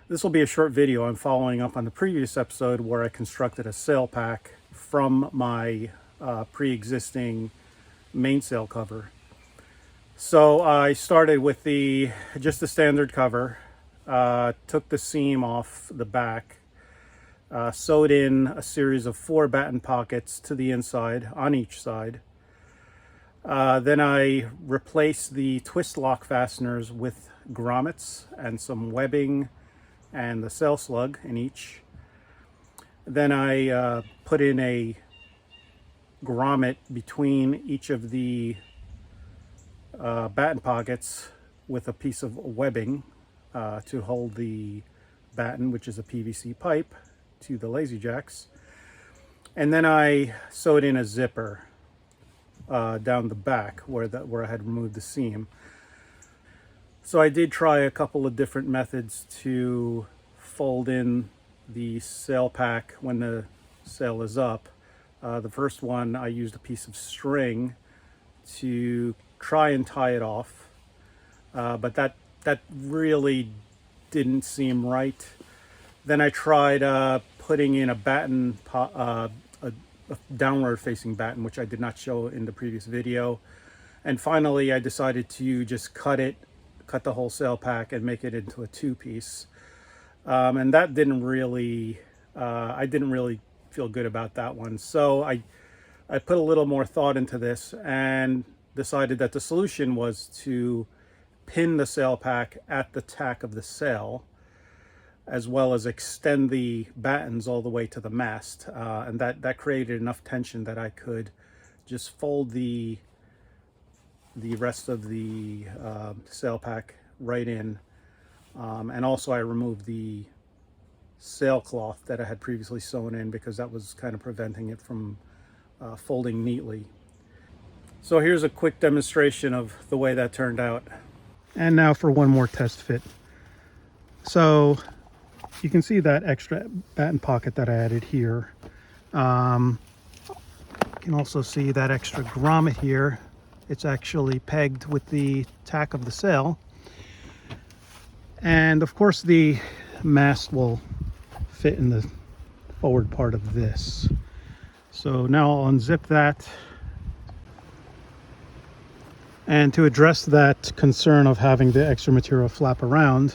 This will be a short video. I'm following up on the previous episode where I constructed a sail pack from my pre-existing mainsail cover. So I started with just the standard cover, took the seam off the back, sewed in a series of 4 batten pockets to the inside on each side. Then I replaced the twist lock fasteners with grommets and some webbing and the sail slug in each. Then I put in a grommet between each of the batten pockets with a piece of webbing to hold the batten, which is a PVC pipe, to the lazy jacks. And then I sewed in a zipper down the back where I had removed the seam. So I did try a couple of different methods to fold in the sail pack when the sail is up. The first one, I used a piece of string to try and tie it off, but that really didn't seem right. Then I tried putting in a batten, a downward facing batten, which I did not show in the previous video. And finally, I decided to just cut the whole sail pack and make it into a 2-piece. And that didn't really, I didn't really feel good about that one. So I put a little more thought into this and decided that the solution was to pin the sail pack at the tack of the sail, as well as extend the battens all the way to the mast. And that created enough tension that I could just fold the rest of the sail pack right in. And also I removed the sailcloth that I had previously sewn in because that was kind of preventing it from folding neatly. So here's a quick demonstration of the way that turned out. And now for one more test fit. So you can see that extra batten pocket that I added here. You can also see that extra grommet here. It's actually pegged with the tack of the sail. And of course the mast will fit in the forward part of this. So now I'll unzip that. And to address that concern of having the extra material flap around,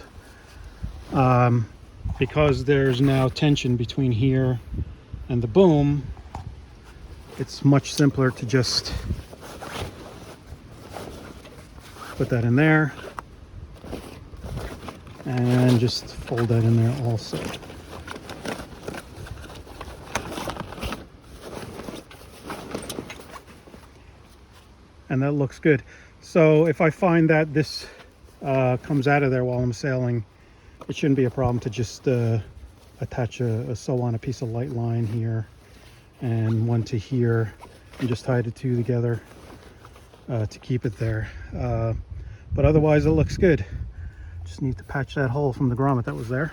because there's now tension between here and the boom, it's much simpler to just put that in there and just fold that in there also. And that looks good. So if I find that this comes out of there while I'm sailing, it shouldn't be a problem to just attach sew on a piece of light line here and one to here and just tie the two together to keep it there. But otherwise it looks good. Just need to patch that hole from the grommet that was there.